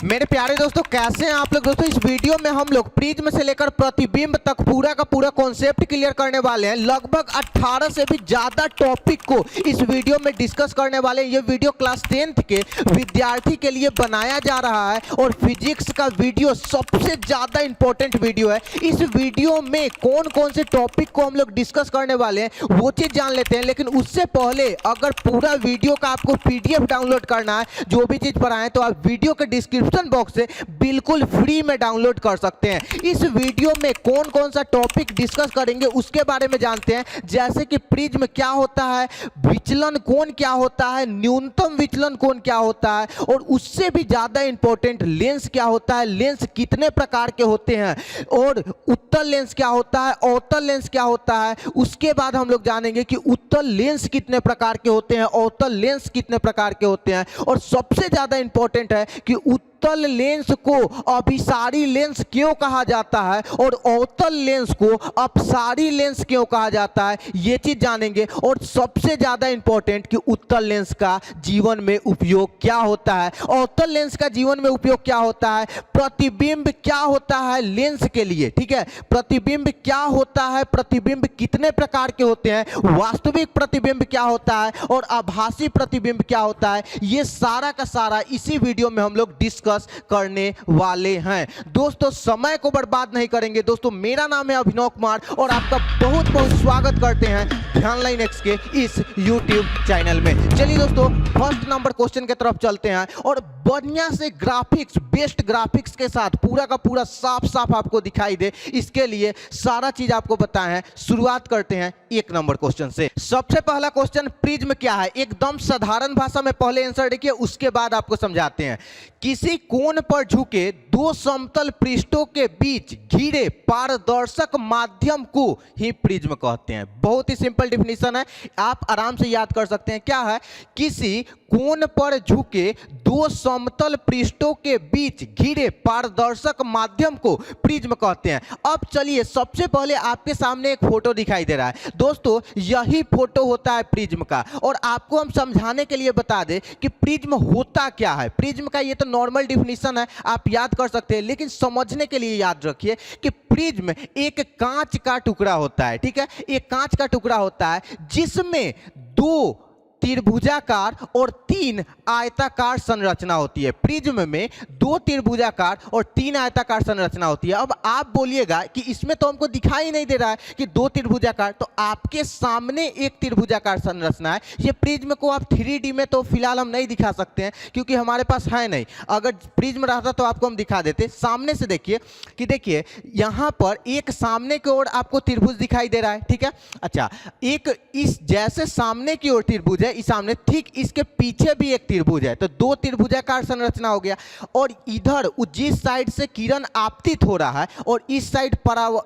मेरे प्यारे दोस्तों, कैसे हैं आप लोग। दोस्तों इस वीडियो में हम लोग प्रिज्म से लेकर प्रतिबिंब तक पूरा का पूरा कॉन्सेप्ट क्लियर करने वाले हैं। लगभग 18 से भी ज्यादा टॉपिक को इस वीडियो में डिस्कस करने वाले हैं। ये वीडियो क्लास 10th के विद्यार्थी के लिए बनाया जा रहा है और फिजिक्स का वीडियो सबसे ज्यादा इंपॉर्टेंट वीडियो है। इस वीडियो में कौन कौन से टॉपिक को हम लोग डिस्कस करने वाले हैं वो चीज जान लेते हैं। लेकिन उससे पहले अगर पूरा वीडियो का आपको PDF डाउनलोड करना है, जो भी चीज पढ़ाएं, तो आप वीडियो के डिस्क्रिप्शन बॉक्स से बिल्कुल फ्री में डाउनलोड कर सकते हैं। इस वीडियो में कौन कौन सा टॉपिक डिस्कस करेंगे उसके बारे में जानते हैं, जैसे कि प्रिज्म क्या होता है, विचलन कोण क्या होता है, न्यूनतम विचलन कोण क्या होता है, और उससे भी ज्यादा इंपॉर्टेंट लेंस क्या होता है, लेंस कितने प्रकार के होते हैं, और उत्तल लेंस क्या होता है, अवतल लेंस क्या होता है। उसके बाद हम लोग जानेंगे कि उत्तल लेंस कितने प्रकार के होते हैं, अवतल लेंस कितने प्रकार के होते हैं, और सबसे ज्यादा इंपॉर्टेंट है कि उत्तल लेंस को अभिसारी लेंस क्यों कहा जाता है और अवतल लेंस को अपसारी लेंस क्यों कहा जाता है, ये चीज जानेंगे। और सबसे ज्यादा इंपॉर्टेंट कि उत्तल लेंस का जीवन में उपयोग क्या होता है, अवतल लेंस का जीवन में उपयोग क्या होता है, प्रतिबिंब क्या होता है लेंस के लिए, ठीक है, प्रतिबिंब क्या होता है, प्रतिबिंब कितने प्रकार के होते हैं, वास्तविक प्रतिबिंब क्या होता है और आभासी प्रतिबिंब क्या होता है, ये सारा का सारा इसी वीडियो में हम लोग डिस्कस करने वाले हैं। दोस्तों समय को बर्बाद नहीं करेंगे। दोस्तों मेरा नाम है अभिनव कुमार और आपका बहुत बहुत स्वागत करते हैं ध्यानलाइन एक्स के इस YouTube चैनल में। चलिए दोस्तों फर्स्ट नंबर क्वेश्चन की तरफ चलते हैं और बढ़िया से ग्राफिक्स, बेस्ट ग्राफिक्स के साथ पूरा का पूरा साफ साफ आपको दिखाई दे, इसके लिए सारा चीज आपको बताए हैं। शुरुआत करते हैं 1 नंबर क्वेश्चन से। सबसे पहला क्वेश्चन, प्रिज्म क्या है, एकदम साधारण भाषा में पहले आंसर देखिए, उसके बाद आपको समझाते हैं। किसी कोण पर झुके दो समतल पृष्ठों के बीच घिरे पारदर्शक माध्यम को ही प्रिज्म कहते हैं। बहुत ही सिंपल डिफिनीशन है, आप आराम से याद कर सकते हैं। क्या है, किसी कोण पर झुके दो समतल पृष्ठों के बीच घिरे पारदर्शक माध्यम को प्रिज्म कहते हैं। अब चलिए सबसे पहले आपके सामने एक फोटो दिखाई दे रहा है। दोस्तों यही फोटो होता है प्रिज्म का, और आपको हम समझाने के लिए बता दें कि प्रिज्म होता क्या है। प्रिज्म का ये तो नॉर्मल डिफिनीशन है, आप याद कर सकते हैं, लेकिन समझने के लिए याद रखिए कि प्रिज्म एक कांच का टुकड़ा होता है, ठीक है, एक कांच का टुकड़ा होता है जिसमें 2 त्रिभुजाकार और 3 आयताकार संरचना होती है। प्रिज्म में 2 त्रिभुजाकार और 3 आयताकार संरचना होती है। अब आप बोलिएगा कि इसमें तो हमको दिखाई नहीं दे रहा है कि 2 त्रिभुजाकार, तो आपके सामने एक त्रिभुजाकार संरचना है। ये प्रिज्म को आप 3D में तो फिलहाल हम नहीं दिखा सकते हैं क्योंकि हमारे पास है नहीं। अगर प्रिज्म रहता तो आपको हम दिखा देते। सामने से देखिए कि देखिए यहां पर एक सामने की ओर आपको त्रिभुज दिखाई दे रहा है, ठीक है। अच्छा, एक इस जैसे सामने की ओर त्रिभुज है, इस सामने ठीक इसके पीछे भी एक त्रिभुज है, तो 2 त्रिभुजाकार संरचना हो गया। और इधर जिस साइड से किरण आपतित हो रहा है और इस साइड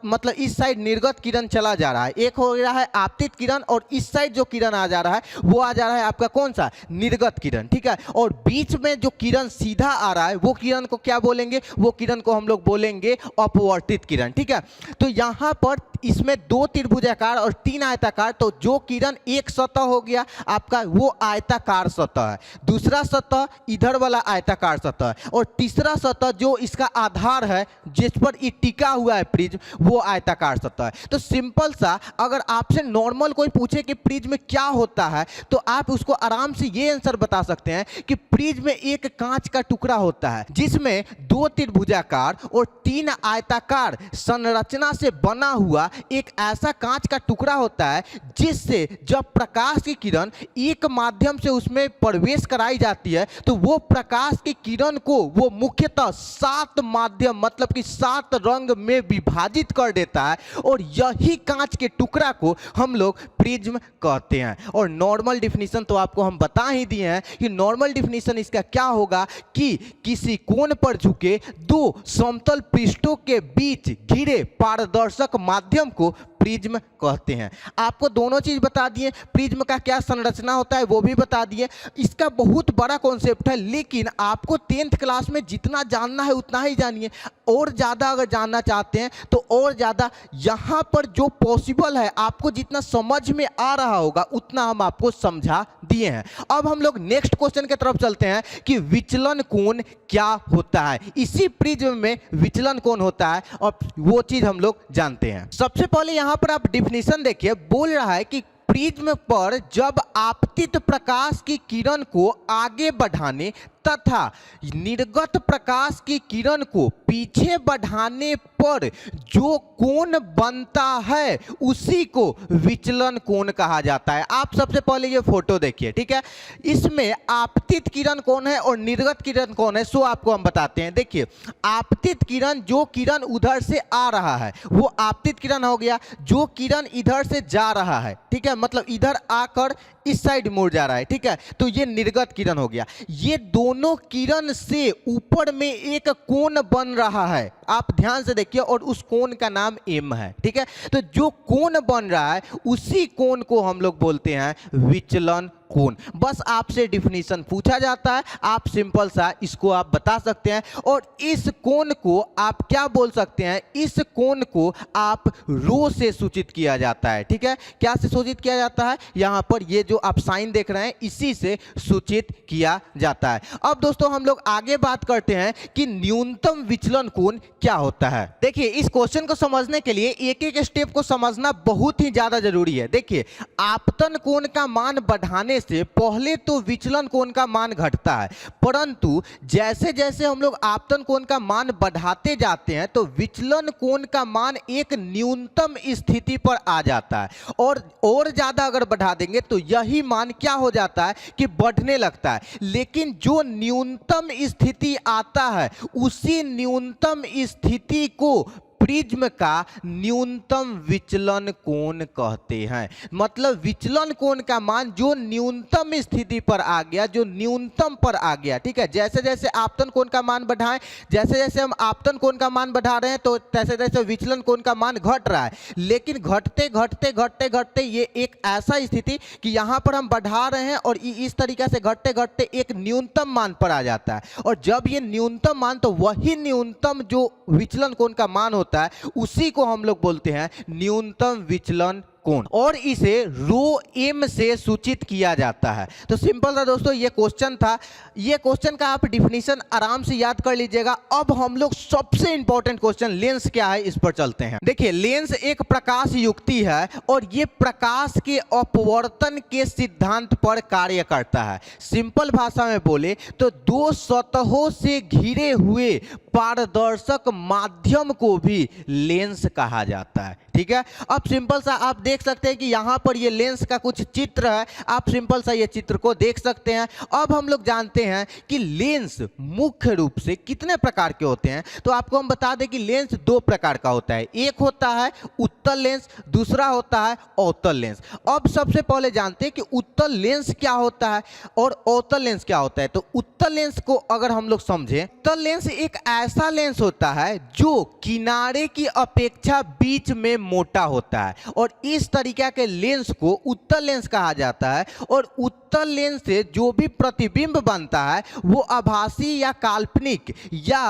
मतलब इस साइड निर्गत किरण चला जा रहा है, एक हो रहा है आपतित किरण और इस साइड जो किरण आ जा रहा है वो आ जा रहा है आपका कौन सा, निर्गत किरण, ठीक है। और बीच में जो किरण सीधा आ रहा है वो किरण को क्या बोलेंगे, वो किरण को हम लोग बोलेंगे अपवर्तित किरण, ठीक है। तो यहां पर इसमें 2 त्रिभुजाकार और 3 आयताकार, तो जो किरण एक सतह हो गया आपका वो आयताकार सतह है, दूसरा सतह इधर वाला आयताकार सतह है, और तीसरा सतह जो इसका आधार है जिस पर ये टिका हुआ है प्रिज्म, वो आयताकार सतह है। तो सिंपल सा अगर आपसे नॉर्मल कोई पूछे कि प्रिज्म क्या होता है तो आप उसको आराम से ये आंसर बता सकते हैं कि प्रिज्म एक कांच का टुकड़ा होता है जिसमें 2 त्रिभुजाकार और 3 आयताकार संरचना से बना हुआ एक ऐसा कांच का टुकड़ा होता है जिससे जब प्रकाश की किरण एक माध्यम से उसमें प्रवेश कराई जाती है तो वो प्रकाश की किरण को वो मुख्यतः 7 माध्यम मतलब कि 7 रंग में विभाजित कर देता है, और यही कांच के टुकड़ा को हम लोग प्रिज्म कहते हैं। और नॉर्मल डिफिनीशन तो आपको हम बता ही दिए हैं कि नॉर्मल डिफिनीशन इसका क्या होगा कि किसी कोण पर झुके 2 समतल पृष्ठों के बीच घिरे पारदर्शक माध्यम को प्रिज्म कहते हैं। आपको दोनों चीज बता दिए, प्रिज्म का क्या संरचना होता है वो भी बता दिए। इसका बहुत बड़ा कॉन्सेप्ट है, लेकिन आपको 10th क्लास में जितना जानना है उतना ही जानिए। और ज़्यादा अगर जानना चाहते हैं तो और ज़्यादा यहाँ पर जो पॉसिबल है आपको जितना समझ में आ रहा होगा उतना हम आपको समझा दिए हैं। अब हम लोग नेक्स्ट क्वेश्चन की तरफ चलते हैं कि विचलन कोण क्या होता है। इसी प्रिज्म में विचलन कोण होता है और वो चीज़ हम लोग जानते हैं। सबसे पहले यहाँ पर आप डिफिनीशन देखिए, बोल रहा है कि प्रिज्म पर जब आपतित प्रकाश की किरण को आगे बढ़ाने तथा निर्गत प्रकाश की किरण को पीछे बढ़ाने पर जो कोण बनता है उसी को विचलन कोण कहा जाता है। आप सबसे पहले ये फोटो देखिए, ठीक है, इसमें आपतित किरण कौन है और निर्गत किरण कौन है, सो आपको हम बताते हैं। देखिए, आपतित किरण, जो किरण उधर से आ रहा है वो आपतित किरण हो गया, जो किरण इधर से जा रहा है, ठीक है, मतलब इधर आकर इस साइड मुड़ जा रहा है, ठीक है, तो ये निर्गत किरण हो गया। ये दोनों किरण से ऊपर में एक कोण बन रहा है, आप ध्यान से देखिए, और उस कोण का नाम m है, ठीक है। तो जो कोण बन रहा है उसी कोण को हम लोग बोलते हैं विचलन कोण। बस आपसे डिफिनीशन पूछा जाता है, आप सिंपल सा इसको आप बता सकते हैं, और इस कोण को आप क्या बोल सकते हैं, इस कोण को आप रो से सूचित किया जाता है, ठीक है। क्या से सूचित किया जाता है, यहां पर ये जो आप साइन देख रहे हैं इसी से सूचित किया जाता है। अब दोस्तों हम लोग आगे बात करते हैं कि न्यूनतम विचलन कोण क्या होता है। देखिए, इस क्वेश्चन को समझने के लिए एक एक स्टेप को समझना बहुत ही ज्यादा जरूरी है। देखिए, आपतन कोण का मान बढ़ाने से पहले तो विचलन कोण का मान घटता है, परंतु जैसे जैसे हम लोग आपतन कोण का मान बढ़ाते जाते हैं तो विचलन कोण का मान एक न्यूनतम स्थिति पर आ जाता है, और ज्यादा अगर बढ़ा देंगे तो यही मान क्या हो जाता है कि बढ़ने लगता है। लेकिन जो न्यूनतम स्थिति आता है उसी न्यूनतम स्थिति को प्रिज्म का न्यूनतम विचलन कोण कहते हैं। मतलब विचलन कोण का मान जो न्यूनतम स्थिति पर आ गया, जो न्यूनतम पर आ गया, ठीक है। जैसे जैसे आपतन कोण का मान बढ़ाएं, जैसे जैसे हम आपतन कोण का मान बढ़ा रहे हैं तो तैसे तैसे विचलन कोण का मान घट रहा है। लेकिन घटते घटते घटते घटते ये एक ऐसा स्थिति कि यहाँ पर हम बढ़ा रहे हैं और इस तरीके से घटते घटते एक न्यूनतम मान पर आ जाता है, और जब ये न्यूनतम मान, तो वही न्यूनतम जो विचलन कोण का मान होता है उसी को हम लोग बोलते हैं न्यूनतम विचलन कोण, और इसे रो m से सूचित किया जाता है। तो सिंपल था दोस्तों, ये क्वेश्चन था। ये क्वेश्चन का आप डिफिनीशन आराम से याद कर लीजिएगा। अब हम लोग सबसे इंपॉर्टेंट क्वेश्चन लेंस क्या है इस पर चलते हैं। देखिए, लेंस एक प्रकाश युक्ति है और ये प्रकाश के अपवर्तन के सिद्धांत पर कार्य करता है। सिंपल भाषा में बोले तो दो सतहों से घिरे हुए पारदर्शक माध्यम को भी लेंस कहा जाता है, ठीक है। अब सिंपल सा आप देख सकते हैं कि यहाँ पर ये लेंस का कुछ चित्र है, आप सिंपल सा ये चित्र को देख सकते हैं। अब हम लोग जानते हैं कि लेंस मुख्य रूप से कितने प्रकार के होते हैं, तो आपको हम बता दें कि लेंस दो प्रकार का होता है। एक होता है उत्तल लेंस, दूसरा होता है अवतल लेंस। अब सबसे पहले जानते हैं कि उत्तल लेंस क्या होता है और अवतल लेंस क्या होता है। तो उत्तल लेंस को अगर हम लोग समझें, उत्तल लेंस एक ऐसा लेंस होता है जो किनारे की अपेक्षा बीच में मोटा होता है, और इस तरीके के लेंस को उत्तल लेंस कहा जाता है। और उत्तल लेंस से जो भी प्रतिबिंब बनता है वो आभासी या काल्पनिक या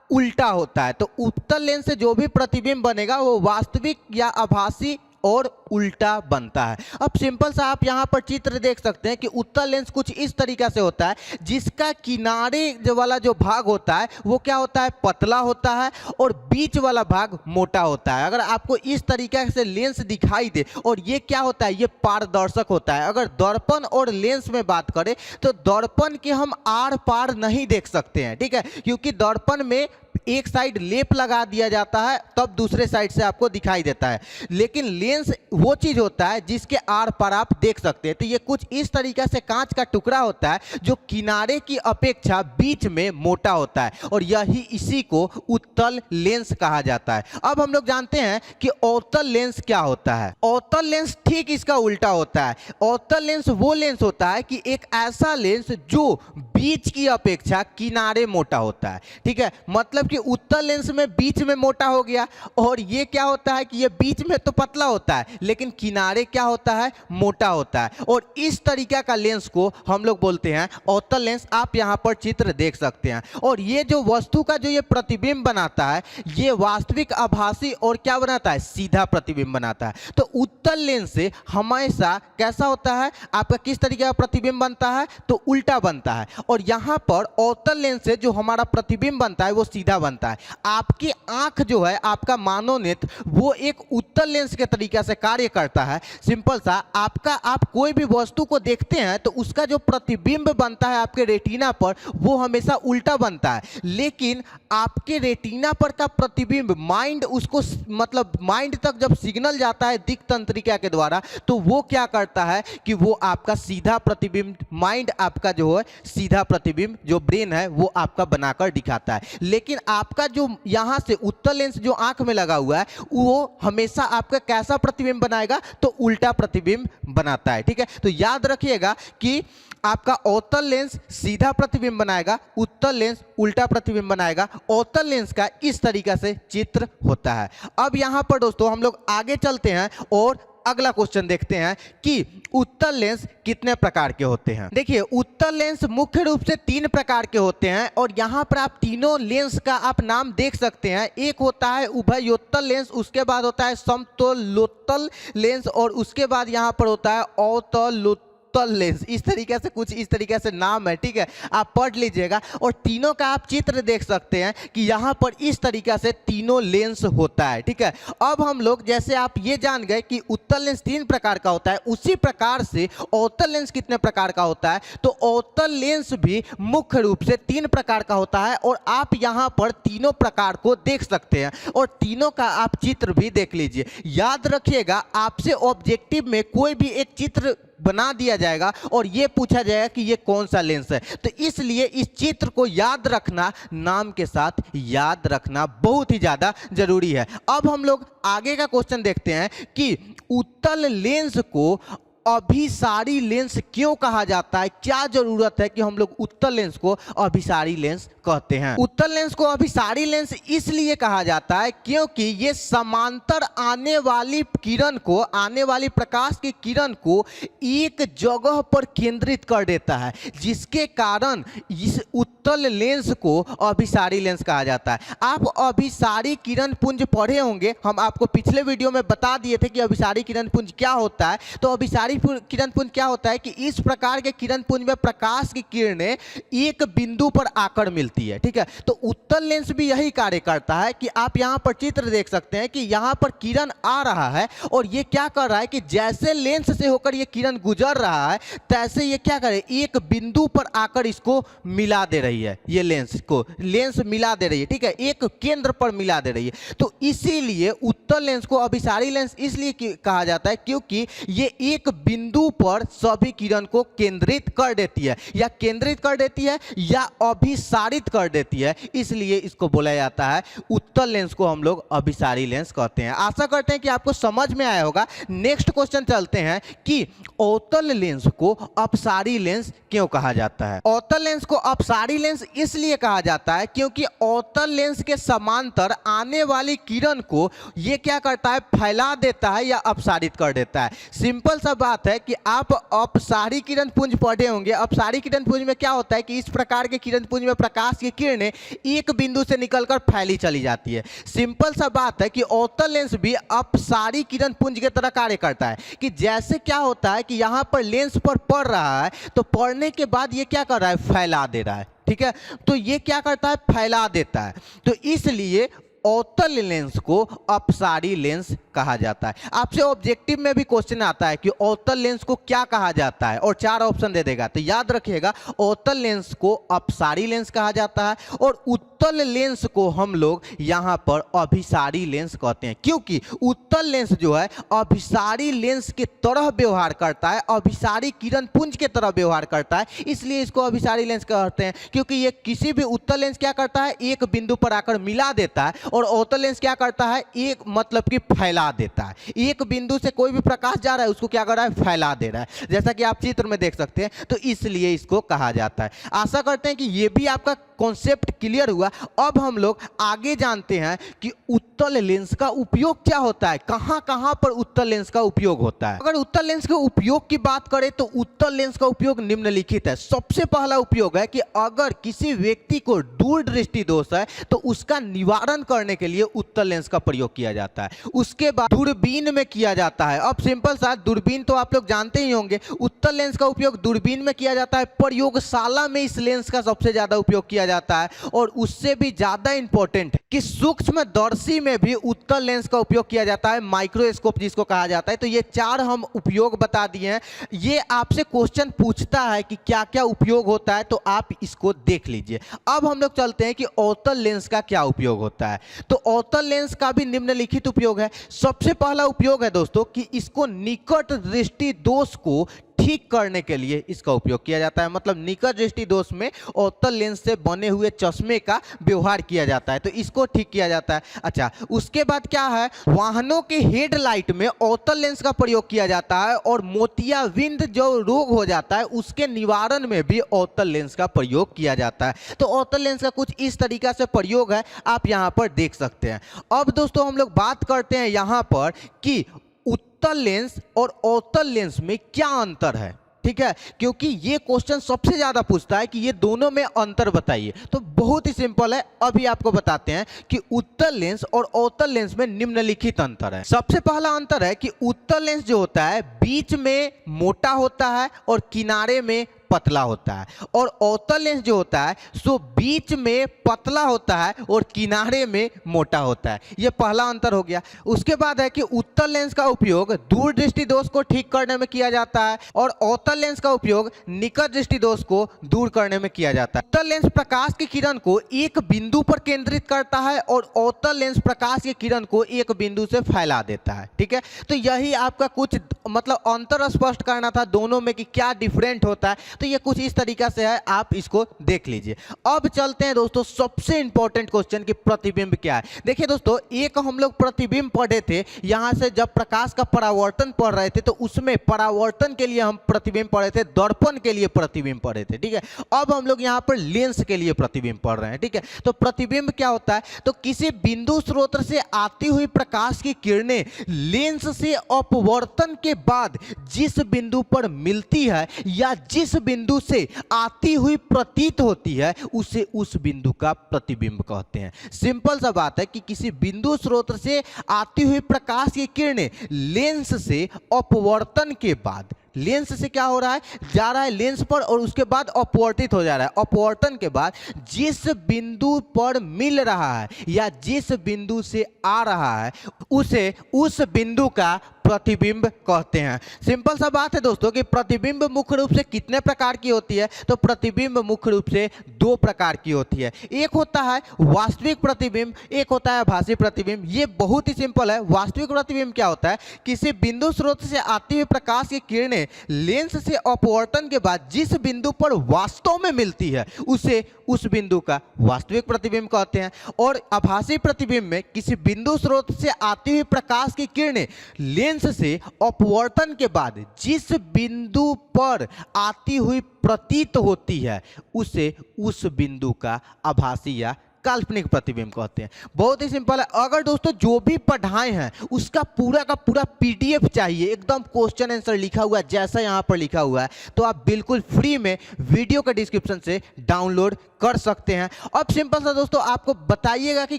उल्टा होता है। तो उत्तल लेंस से जो भी प्रतिबिंब बनेगा वो वास्तविक या आभासी और उल्टा बनता है। अब सिंपल सा आप यहाँ पर चित्र देख सकते हैं कि उत्तल लेंस कुछ इस तरीके से होता है, जिसका किनारे वाला जो भाग होता है वो क्या होता है, पतला होता है, और बीच वाला भाग मोटा होता है। अगर आपको इस तरीके से लेंस दिखाई दे, और ये क्या होता है, ये पारदर्शक होता है। अगर दर्पण और लेंस में बात करें तो दर्पण के हम आर पार नहीं देख सकते हैं, ठीक है, क्योंकि दर्पण में एक साइड लेप लगा दिया जाता है तब दूसरे साइड से आपको दिखाई देता है। लेकिन लेंस वो चीज होता है जिसके आर पार आप देख सकते हैं। तो ये कुछ इस तरीके से कांच का टुकड़ा होता है जो किनारे की अपेक्षा बीच में मोटा होता है, और यही इसी को उत्तल लेंस कहा जाता है। अब हम लोग जानते हैं कि अवतल लेंस क्या होता है। अवतल लेंस ठीक इसका उल्टा होता है। अवतल लेंस वो लेंस होता है कि एक ऐसा लेंस जो बीच की अपेक्षा किनारे मोटा होता है, ठीक है। मतलब कि उत्तल लेंस में बीच में मोटा हो गया, और ये क्या होता है कि ये बीच में तो पतला होता है लेकिन किनारे क्या होता है, मोटा होता है। और इस तरीका का लेंस को हम लोग बोलते हैं अवतल लेंस। आप यहाँ पर चित्र देख सकते हैं। और ये जो वस्तु का जो ये प्रतिबिंब बनाता है, ये वास्तविक, आभासी और क्या बनाता है, सीधा प्रतिबिंब बनाता है। तो उत्तल लेंस से हमेशा कैसा होता है, आपका किस तरीके का प्रतिबिंब बनता है, तो उल्टा बनता है। और यहाँ पर अवतल लेंस से जो हमारा प्रतिबिंब बनता है वो सीधा बनता है। आपकी आंख जो है, आपका मानोनेत्र, वो एक उत्तल लेंस के तरीके से कार्य करता है। सिंपल सा, आप कोई भी वस्तु को देखते हैं तो उसका जो प्रतिबिंब बनता है आपके रेटिना पर, वो हमेशा उल्टा बनता है। लेकिन आपके रेटिना पर का प्रतिबिंब माइंड उसको, मतलब माइंड तक जब सिग्नल जाता है दिक् तंत्रिका के द्वारा, तो वो क्या करता है कि वो आपका सीधा प्रतिबिंब, माइंड आपका जो है सीधा प्रतिबिंब, जो ब्रेन है वो आपका बनाकर दिखाता है। लेकिन आपका जो यहाँ से उत्तल लेंस जो आंख में लगा हुआ है, वो हमेशा आपका कैसा प्रतिबिंब बनाएगा, तो उल्टा प्रतिबिंब बनाता है। ठीक है, तो याद रखिएगा कि आपका अवतल लेंस सीधा प्रतिबिंब बनाएगा, उत्तल लेंस उल्टा प्रतिबिंब बनाएगा। अवतल लेंस का इस तरीका से चित्र होता है। अब यहाँ पर दोस्तों हम लोग आगे चलते हैं और अगला क्वेश्चन देखते हैं कि उत्तल लेंस कितने प्रकार के होते हैं। देखिए, उत्तल लेंस मुख्य रूप से 3 प्रकार के होते हैं। और यहाँ पर आप तीनों लेंस का आप नाम देख सकते हैं। एक होता है उभयोत्तल लेंस, उसके बाद होता है समतलोत्तल लेंस, और उसके बाद यहाँ पर होता है अवतलोत्तल लेंस। इस तरीके से कुछ इस तरीके से नाम है। ठीक है, आप पढ़ लीजिएगा। और तीनों का आप चित्र देख सकते हैं कि यहाँ पर इस तरीके से तीनों लेंस होता है। ठीक है, अब हम लोग, जैसे आप ये जान गए कि उत्तल लेंस 3 प्रकार का होता है, उसी प्रकार से अवतल लेंस कितने प्रकार का होता है, तो अवतल लेंस भी मुख्य रूप से 3 प्रकार का होता है। और आप यहाँ पर तीनों प्रकार को देख सकते हैं और तीनों का आप चित्र भी देख लीजिए। याद रखिएगा, आपसे ऑब्जेक्टिव में कोई भी एक चित्र बना दिया जाएगा और ये पूछा जाएगा कि ये कौन सा लेंस है, तो इसलिए इस चित्र को याद रखना, नाम के साथ याद रखना बहुत ही ज़्यादा जरूरी है। अब हम लोग आगे का क्वेश्चन देखते हैं कि उत्तल लेंस को अभिसारी लेंस क्यों कहा जाता है। क्या जरूरत है कि हम लोग उत्तल लेंस को अभिसारी लेंस कहते हैं। उत्तल लेंस को अभिसारी लेंस इसलिए कहा जाता है क्योंकि ये समांतर आने वाली किरण को, आने वाली प्रकाश की किरण को एक जगह पर केंद्रित कर देता है, जिसके कारण इस उत्तल लेंस को अभिसारी लेंस कहा जाता है। आप अभिसारी किरण पुंज पढ़े होंगे, हम आपको पिछले वीडियो में बता दिए थे कि अभिसारी किरण पुंज क्या होता है। तो अभिसारी किरण पुंज क्या होता है कि इस प्रकार के किरण पुंज में प्रकाश की किरणें एक बिंदु पर आकर मिलती है। ठीक है, तो उत्तल लेंस भी यही कार्य करता है कि आप यहां पर चित्र देख सकते हैं कि यहां पर किरण आ रहा है और ये क्या कर रहा है कि जैसे लेंस से होकर ये किरण गुजर रहा है, तैसे ये क्या करे, एक बिंदु पर आकर इसको मिला दे रही है। ये लेंस मिला दे रही है। ठीक है, एक केंद्र पर मिला दे रही है। तो इसीलिए उत्तल लेंस को अभिसारी लेंस इसलिए कहा जाता है क्योंकि ये एक बिंदु पर सभी किरण को केंद्रित कर देती है, या केंद्रित कर देती है या अभिसारित कर देती है, इसलिए इसको बोला जाता है, उत्तल लेंस को हम लोग अभिसारी लेंस कहते हैं। आशा करते हैं कि आपको समझ में आया होगा। नेक्स्ट क्वेश्चन चलते हैं कि अवतल लेंस को अपसारी लेंस क्यों कहा जाता है। अवतल लेंस को अपसारी लेंस इसलिए कहा जाता है क्योंकि अवतल लेंस के समांतर आने वाली किरण को ये क्या करता है, फैला देता है या अपसारित कर देता है। सिंपल सा बात है कि आप अपसारी किरण पुंज पढ़े होंगे। अपसारी किरण पुंज में क्या होता है कि इस प्रकार के किरण पुंज में प्रकाश की किरणें एक बिंदु से निकलकर फैली चली जाती है। सिंपल सा बात है कि अवतल लेंस भी अपसारी किरण पुंज की तरह कार्य करता है कि जैसे क्या होता है कि यहां पर लेंस पर पड़ रहा है, तो पड़ने के बाद ये क्या कर रहा है, फैला दे रहा है। ठीक है, तो ये क्या करता है, फैला देता है। तो इसलिए अवतल लेंस को अपसारी लेंस कहा जाता है। आपसे ऑब्जेक्टिव में भी क्वेश्चन आता है कि अवतल लेंस को क्या कहा जाता है और 4 ऑप्शन दे देगा। तो याद रखिएगा, अवतल लेंस को अपसारी लेंस कहा जाता है और उत्तल लेंस को हम लोग यहाँ पर अभिसारी लेंस कहते हैं, क्योंकि उत्तल लेंस जो है अभिसारी लेंस की तरह व्यवहार करता है, अभिसारी किरण पुंज की तरह व्यवहार करता है, इसलिए इसको अभिसारी लेंस कहते हैं। क्योंकि ये किसी भी उत्तल लेंस क्या करता है, एक बिंदु पर आकर मिला देता है, और अवतल लेंस क्या करता है, एक मतलब कि फैला देता है। एक बिंदु से कोई भी प्रकाश जा रहा है उसको क्या कर रहा है, फैला दे रहा है, जैसा कि आप चित्र में देख सकते हैं। तो इसलिए इसको कहा जाता है। आशा करते हैं कि ये भी आपका कॉन्सेप्ट क्लियर हुआ। अब हम लोग आगे जानते हैं कि उत्तल लेंस का उपयोग क्या होता है, कहां कहां पर उत्तल लेंस का उपयोग होता है। अगर उत्तल लेंस के उपयोग की बात करें तो उत्तल लेंस का उपयोग निम्नलिखित है। सबसे पहला उपयोग है कि अगर किसी व्यक्ति को दूर दृष्टि दोष है तो उसका निवारण करने के लिए उत्तल लेंस का प्रयोग किया जाता है। उसके बाद दूरबीन में किया जाता है। अब सिंपल सा दूरबीन तो आप लोग जानते ही होंगे, उत्तल लेंस का उपयोग दूरबीन में किया जाता है। प्रयोगशाला में इस लेंस का सबसे ज्यादा उपयोग किया जाता है और उससे भी ज्यादा इंपॉर्टेंट है कि सूक्ष्मदर्शी में भी उत्तल लेंस का उपयोग किया जाता है, माइक्रोस्कोप जिसको कहा जाता है। तो ये चार हम उपयोग बता दिए हैं। ये आपसे क्वेश्चन पूछता है कि क्या क्या उपयोग होता है, तो आप इसको देख लीजिए। अब हम लोग चलते हैं कि अवतल लेंस का क्या उपयोग होता है। तो अवतल लेंस का भी निम्नलिखित उपयोग है। सबसे पहला उपयोग है दोस्तों कि इसको निकट दृष्टि दोष को ठीक करने के लिए इसका उपयोग किया जाता है। मतलब निकट दृष्टि दोष में अवतल लेंस से बने हुए चश्मे का व्यवहार किया जाता है, तो इसको ठीक किया जाता है। अच्छा, उसके बाद क्या है, वाहनों के हेडलाइट में अवतल लेंस का प्रयोग किया जाता है और मोतियाबिंद जो रोग हो जाता है उसके निवारण में भी अवतल लेंस का प्रयोग किया जाता है। तो अवतल लेंस का कुछ इस तरीका से प्रयोग है, आप यहाँ पर देख सकते हैं। अब दोस्तों हम लोग बात करते हैं यहाँ पर कि उत्तल लेंस और अवतल लेंस में क्या अंतर है। ठीक है, क्योंकि ये क्वेश्चन सबसे ज्यादा पूछता है कि ये दोनों में अंतर बताइए। तो बहुत ही सिंपल है, अभी आपको बताते हैं कि उत्तल लेंस और अवतल लेंस में निम्नलिखित अंतर है। सबसे पहला अंतर है कि उत्तल लेंस जो होता है बीच में मोटा होता है और किनारे में पतला होता है, और अवतल लेंस जो होता है सो बीच में पतला होता है और किनारे में मोटा होता है। यह पहला अंतर हो गया। उसके बाद है कि उत्तल लेंस का उपयोग दूर दृष्टि दोष को ठीक करने में किया जाता है और अवतल लेंस का उपयोग निकट दृष्टि दोष को दूर करने में किया जाता है। उत्तल लेंस प्रकाश की किरण को एक बिंदु पर केंद्रित करता है और अवतल लेंस प्रकाश की किरण को एक बिंदु से फैला देता है। ठीक है, तो यही आपका कुछ मतलब अंतर स्पष्ट करना था दोनों में कि क्या डिफरेंट होता है। तो ये कुछ इस तरीका से है, आप इसको देख लीजिए। अब चलते हैं दोस्तों सबसे इंपॉर्टेंट क्वेश्चन कि प्रतिबिंब क्या है। देखिए दोस्तों, एक हम लोग प्रतिबिंब पढ़े थे, यहां से जब प्रकाश का परावर्तन पढ़ रहे थे तो उसमें परावर्तन के लिए हम प्रतिबिंब पढ़े थे, दर्पण के लिए प्रतिबिंब पढ़े थे। ठीक है, अब हम लोग यहां पर लेंस के लिए प्रतिबिंब पढ़ रहे हैं। ठीक है, तो प्रतिबिंब क्या होता है, तो किसी बिंदु स्रोत से आती हुई प्रकाश की किरणें लेंस से अपवर्तन के बाद जिस बिंदु पर मिलती है या जिस बिंदु से आती हुई प्रतीत होती है उसे उस बिंदु का प्रतिबिंब कहते हैं। सिंपल सा बात है कि किसी बिंदु स्रोत से आती हुई प्रकाश की किरणें लेंस से अपवर्तन के बाद, लेंस से क्या हो रहा है, जा रहा है लेंस पर और उसके बाद अपवर्तित हो जा रहा है। अपवर्तन के बाद जिस बिंदु पर मिल रहा है या जिस बिंदु से आ रहा है उसे उस बिंदु का प्रतिबिंब कहते हैं। सिंपल सा बात है दोस्तों कि प्रतिबिंब मुख्य रूप से कितने प्रकार की होती है, तो प्रतिबिंब मुख्य रूप से दो प्रकार की होती है। एक होता है वास्तविक प्रतिबिंब, एक होता है आभासी प्रतिबिंब। ये बहुत ही सिंपल है। वास्तविक प्रतिबिंब क्या होता है, किसी बिंदु स्रोत से आती हुई प्रकाश की किरणें लेंस से अपवर्तन के बाद जिस बिंदु पर वास्तव में मिलती है उसे उस बिंदु का वास्तविक प्रतिबिंब कहते हैं। और आभासी प्रतिबिंब में किसी बिंदु स्रोत से आती हुई प्रकाश की किरणें लेंस से अपवर्तन के बाद जिस बिंदु पर आती हुई प्रतीत होती है उसे उस बिंदु का आभासी या काल्पनिक प्रतिबिंब कहते हैं। बहुत ही सिंपल है। अगर दोस्तों जो भी पढ़ाए हैं उसका पूरा का पूरा पीडीएफ चाहिए, एकदम क्वेश्चन आंसर लिखा हुआ है जैसा यहाँ पर लिखा हुआ है, तो आप बिल्कुल फ्री में वीडियो के डिस्क्रिप्शन से डाउनलोड कर सकते हैं। अब सिंपल सा दोस्तों आपको बताइएगा कि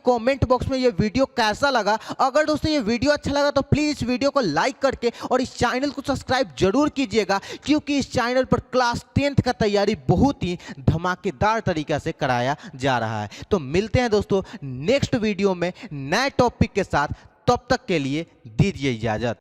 कमेंट बॉक्स में ये वीडियो कैसा लगा। अगर दोस्तों ये वीडियो अच्छा लगा तो प्लीज इस वीडियो को लाइक करके और इस चैनल को सब्सक्राइब जरूर कीजिएगा, क्योंकि इस चैनल पर क्लास 10th का तैयारी बहुत ही धमाकेदार तरीका से कराया जा रहा है। तो मिलते हैं दोस्तों नेक्स्ट वीडियो में नए टॉपिक के साथ, तब तक के लिए दीजिए इजाजत।